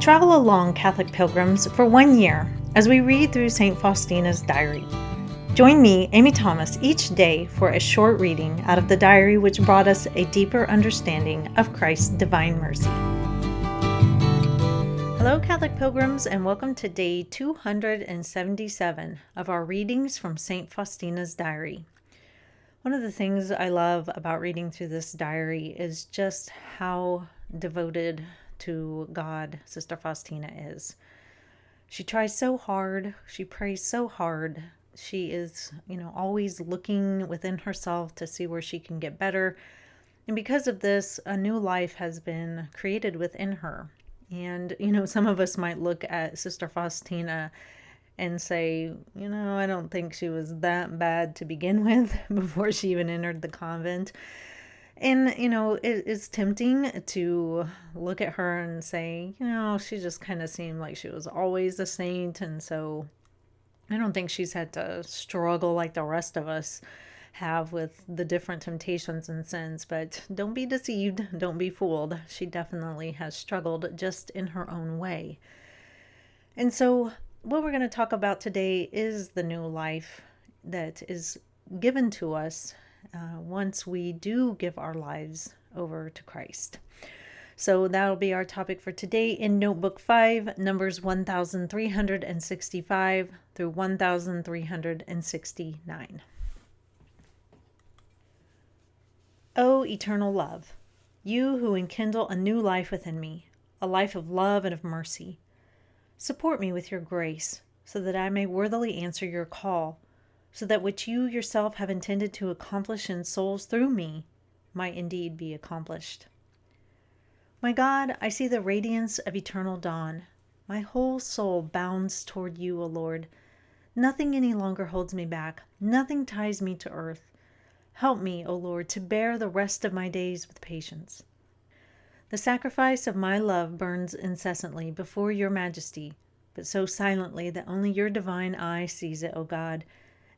Travel along, Catholic pilgrims, for 1 year as we read through St. Faustina's diary. Join me, Amy Thomas, each day for a short reading out of the diary which brought us a deeper understanding of Christ's divine mercy. Hello, Catholic pilgrims, and welcome to day 277 of our readings from St. Faustina's diary. One of the things I love about reading through this diary is just how devoted to God Sister Faustina is. She tries so hard. She prays so hard. She is, always looking within herself to see where she can get better. And because of this, a new life has been created within her. And, some of us might look at Sister Faustina and say, I don't think she was that bad to begin with before she even entered the convent. And, it is tempting to look at her and say, she just kind of seemed like she was always a saint. And so I don't think she's had to struggle like the rest of us have with the different temptations and sins. But don't be deceived. Don't be fooled. She definitely has struggled just in her own way. And so what we're going to talk about today is the new life that is given to us once we do give our lives over to Christ. So that'll be our topic for today in Notebook 5, numbers 1365 through 1369. O eternal love, you who enkindle a new life within me, a life of love and of mercy, support me with your grace, so that I may worthily answer your call, so that what you yourself have intended to accomplish in souls through me might indeed be accomplished. My God, I see the radiance of eternal dawn. My whole soul bounds toward you, O Lord. Nothing any longer holds me back. Nothing ties me to earth. Help me, O Lord, to bear the rest of my days with patience. The sacrifice of my love burns incessantly before your majesty, but so silently that only your divine eye sees it, O God,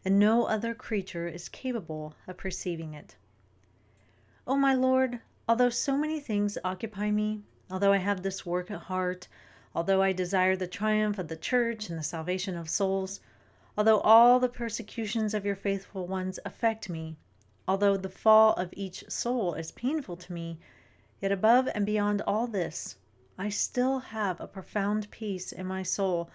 and no other creature is capable of perceiving it. O my Lord, although so many things occupy me, although I have this work at heart, although I desire the triumph of the Church and the salvation of souls, although all the persecutions of your faithful ones affect me, although the fall of each soul is painful to me, yet above and beyond all this, I still have a profound peace in my soul,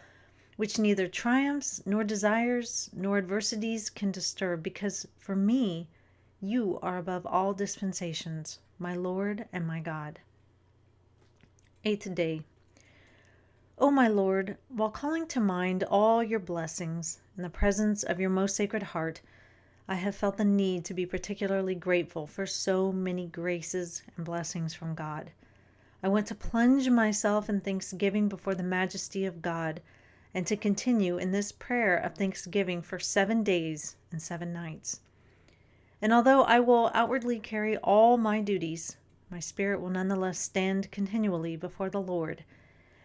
which neither triumphs, nor desires, nor adversities can disturb, because for me, you are above all dispensations, my Lord and my God. 8th day. O my Lord, while calling to mind all your blessings in the presence of your most sacred heart, I have felt the need to be particularly grateful for so many graces and blessings from God. I want to plunge myself in thanksgiving before the majesty of God, and to continue in this prayer of thanksgiving for 7 days and 7 nights. And although I will outwardly carry all my duties, my spirit will nonetheless stand continually before the Lord,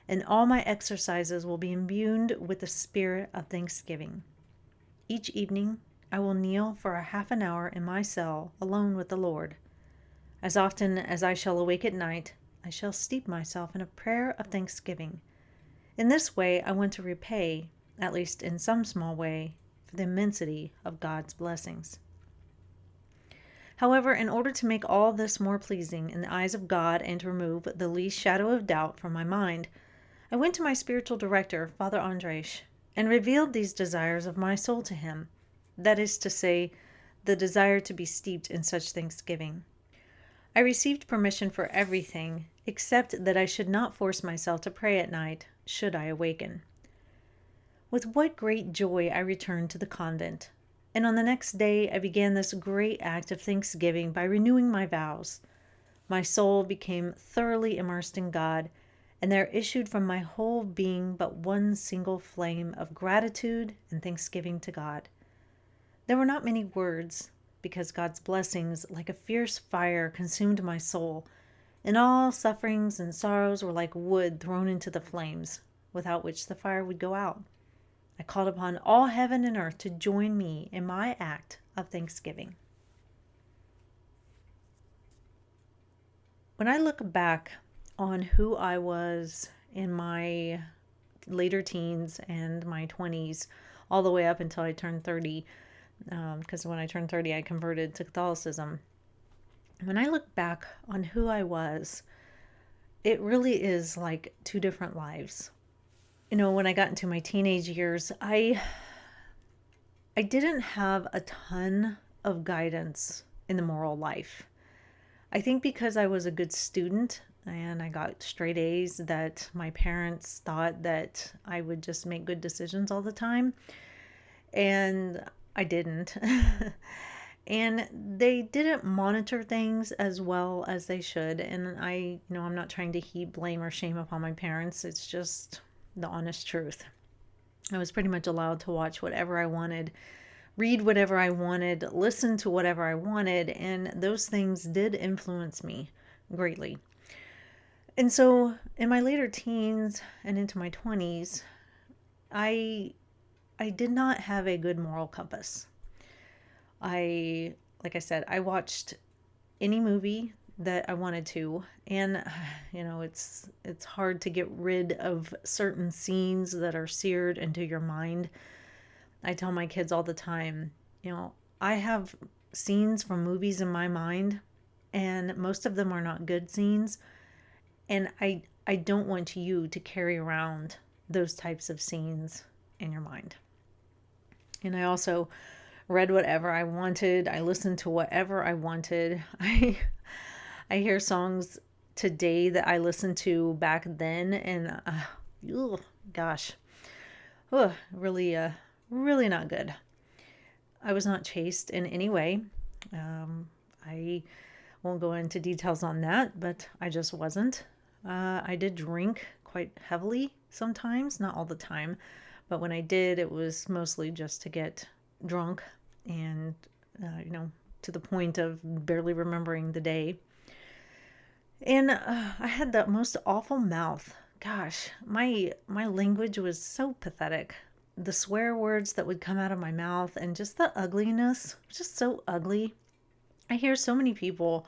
and all my exercises will be imbued with the spirit of thanksgiving. Each evening, I will kneel for a half an hour in my cell alone with the Lord. As often as I shall awake at night, I shall steep myself in a prayer of thanksgiving. In this way, I want to repay, at least in some small way, for the immensity of God's blessings. However, in order to make all this more pleasing in the eyes of God and to remove the least shadow of doubt from my mind, I went to my spiritual director, Father Andres, and revealed these desires of my soul to him, that is to say, the desire to be steeped in such thanksgiving. I received permission for everything, except that I should not force myself to pray at night, should I awaken. With what great joy I returned to the convent, and on the next day I began this great act of thanksgiving by renewing my vows. My soul became thoroughly immersed in God, and there issued from my whole being but one single flame of gratitude and thanksgiving to God. There were not many words, because God's blessings, like a fierce fire, consumed my soul, and all sufferings and sorrows were like wood thrown into the flames, without which the fire would go out. I called upon all heaven and earth to join me in my act of thanksgiving. When I look back on who I was in my later teens and my 20s, all the way up until I turned 30. Because when I turned 30, I converted to Catholicism. When I look back on who I was, it really is like two different lives. When I got into my teenage years, I didn't have a ton of guidance in the moral life. I think because I was a good student and I got straight A's, that my parents thought that I would just make good decisions all the time. And I didn't. And they didn't monitor things as well as they should. And I'm not trying to heap blame or shame upon my parents. It's just the honest truth. I was pretty much allowed to watch whatever I wanted, read whatever I wanted, listen to whatever I wanted, and those things did influence me greatly. And so in my later teens and into my 20s, I did not have a good moral compass. Like I said, I watched any movie that I wanted to, and it's hard to get rid of certain scenes that are seared into your mind. I tell my kids all the time, I have scenes from movies in my mind, and most of them are not good scenes, and I don't want you to carry around those types of scenes in your mind. And I also read whatever I wanted. I listened to whatever I wanted. I hear songs today that I listened to back then, and gosh, really, really not good. I was not chaste in any way. I won't go into details on that, but I just wasn't. I did drink quite heavily sometimes, not all the time, but when I did, it was mostly just to get drunk and, to the point of barely remembering the day. And I had the most awful mouth. Gosh, my language was so pathetic. The swear words that would come out of my mouth and just the ugliness, just so ugly. I hear so many people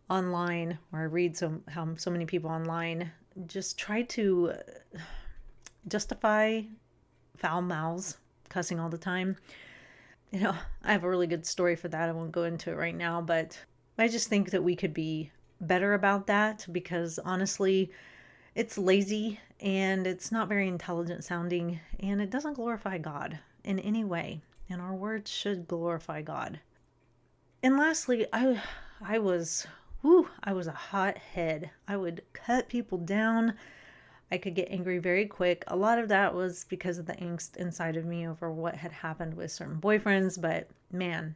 online, or I read how so many people online just try to justify foul mouths, cussing all the time. I have a really good story for that. I won't go into it right now, but I just think that we could be better about that, because honestly, it's lazy and it's not very intelligent sounding, and it doesn't glorify God in any way. And our words should glorify God. And lastly, I was a hothead. I would cut people down. I could get angry very quick. A lot of that was because of the angst inside of me over what had happened with certain boyfriends, but man,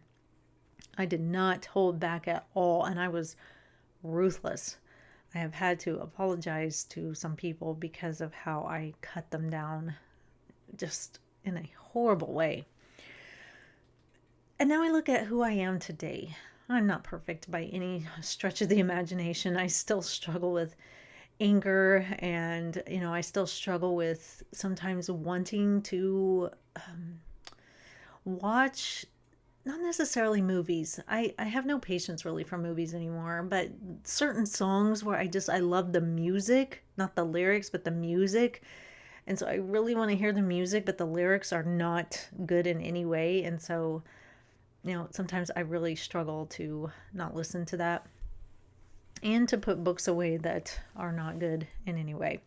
I did not hold back at all, and I was ruthless. I have had to apologize to some people because of how I cut them down, just in a horrible way. And now I look at who I am today. I'm not perfect by any stretch of the imagination. I still struggle with anger, and I still struggle with sometimes wanting to watch, not necessarily movies. I have no patience really for movies anymore, but certain songs where I love the music, not the lyrics, but the music. And so I really want to hear the music, but the lyrics are not good in any way. And so, sometimes I really struggle to not listen to that and to put books away that are not good in any way.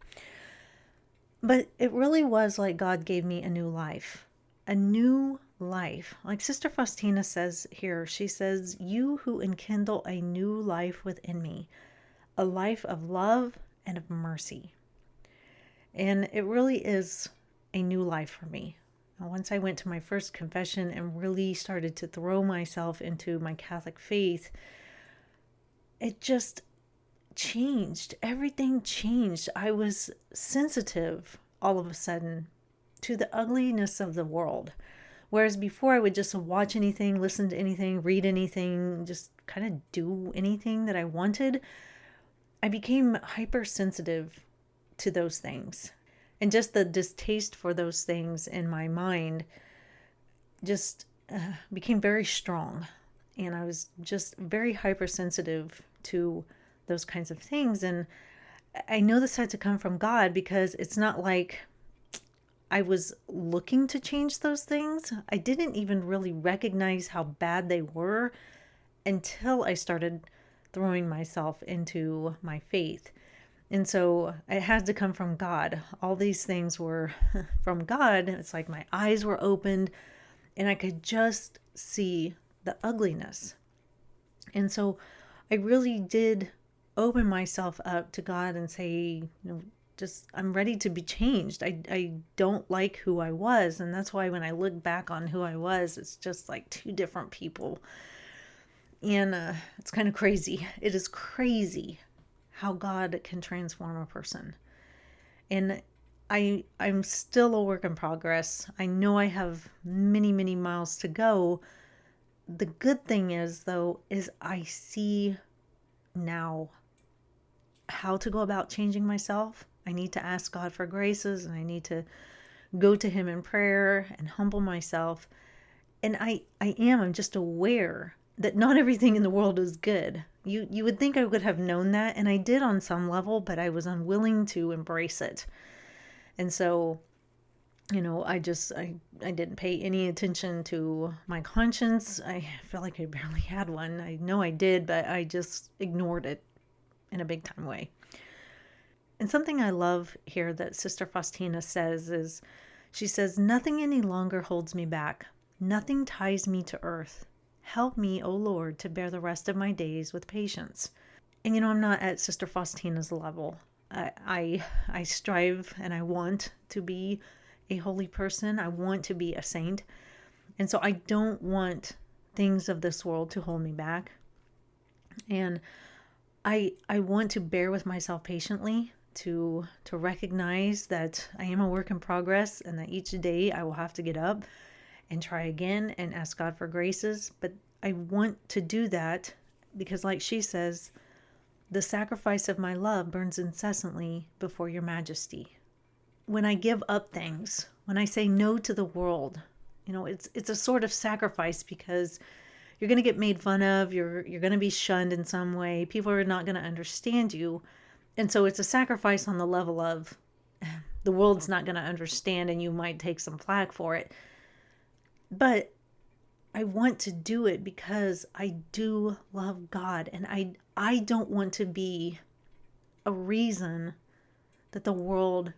But it really was like God gave me a new life. A new life. Like Sister Faustina says here, she says, "You who enkindle a new life within me, a life of love and of mercy." And it really is a new life for me. Once I went to my first confession and really started to throw myself into my Catholic faith, it just changed. Everything changed. I was sensitive all of a sudden to the ugliness of the world. Whereas before I would just watch anything, listen to anything, read anything, just kind of do anything that I wanted, I became hypersensitive to those things. And just the distaste for those things in my mind just became very strong. And I was just very hypersensitive to those kinds of things. And I know this had to come from God, because it's not like I was looking to change those things. I didn't even really recognize how bad they were until I started throwing myself into my faith. And so it had to come from God. All these things were from God. It's like my eyes were opened and I could just see the ugliness. And so I really did open myself up to God and say, just I'm ready to be changed. I don't like who I was. And that's why when I look back on who I was, it's just like two different people. And it's kind of crazy. It is crazy how God can transform a person. And I'm still a work in progress. I know I have many, many miles to go. The good thing is, though, is I see now how to go about changing myself. I need to ask God for graces, and I need to go to him in prayer and humble myself. And I'm just aware that not everything in the world is good. You would think I would have known that, and I did on some level, but I was unwilling to embrace it. And so, I didn't pay any attention to my conscience. I feel like I barely had one. I know I did, but I just ignored it in a big time way. And something I love here that Sister Faustina says is, she says, "Nothing any longer holds me back. Nothing ties me to earth. Help me, O Lord, to bear the rest of my days with patience." And I'm not at Sister Faustina's level. I strive and I want to be a holy person. I want to be a saint. And so I don't want things of this world to hold me back. And I want to bear with myself patiently, to recognize that I am a work in progress, and that each day I will have to get up and try again and ask God for graces. But I want to do that because, like she says, the sacrifice of my love burns incessantly before your majesty. When I give up things, when I say no to the world, it's a sort of sacrifice, because you're going to get made fun of. You're going to be shunned in some way. People are not going to understand you. And so it's a sacrifice on the level of the world's not going to understand, and you might take some flack for it. But I want to do it because I do love God, and I don't want to be a reason that the world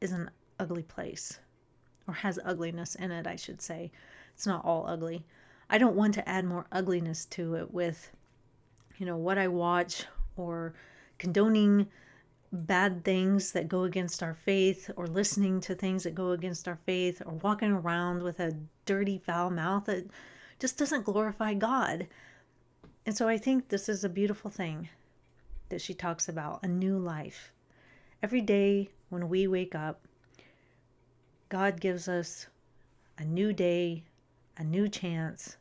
is an ugly place, or has ugliness in it, I should say. It's not all ugly. I don't want to add more ugliness to it with, what I watch, or condoning bad things that go against our faith, or listening to things that go against our faith, or walking around with a dirty, foul mouth that just doesn't glorify God. And so I think this is a beautiful thing that she talks about, a new life. Every day when we wake up, God gives us a new day, a new chance,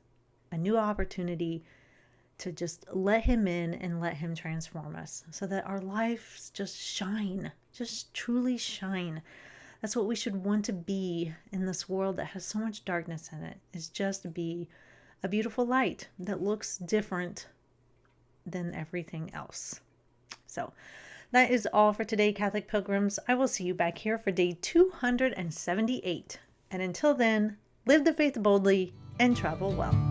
a new opportunity to just let him in and let him transform us, so that our lives just shine, just truly shine. That's what we should want to be in this world that has so much darkness in it, is just be a beautiful light that looks different than everything else. So that is all for today, Catholic Pilgrims. I will see you back here for day 278. And until then, live the faith boldly and travel well.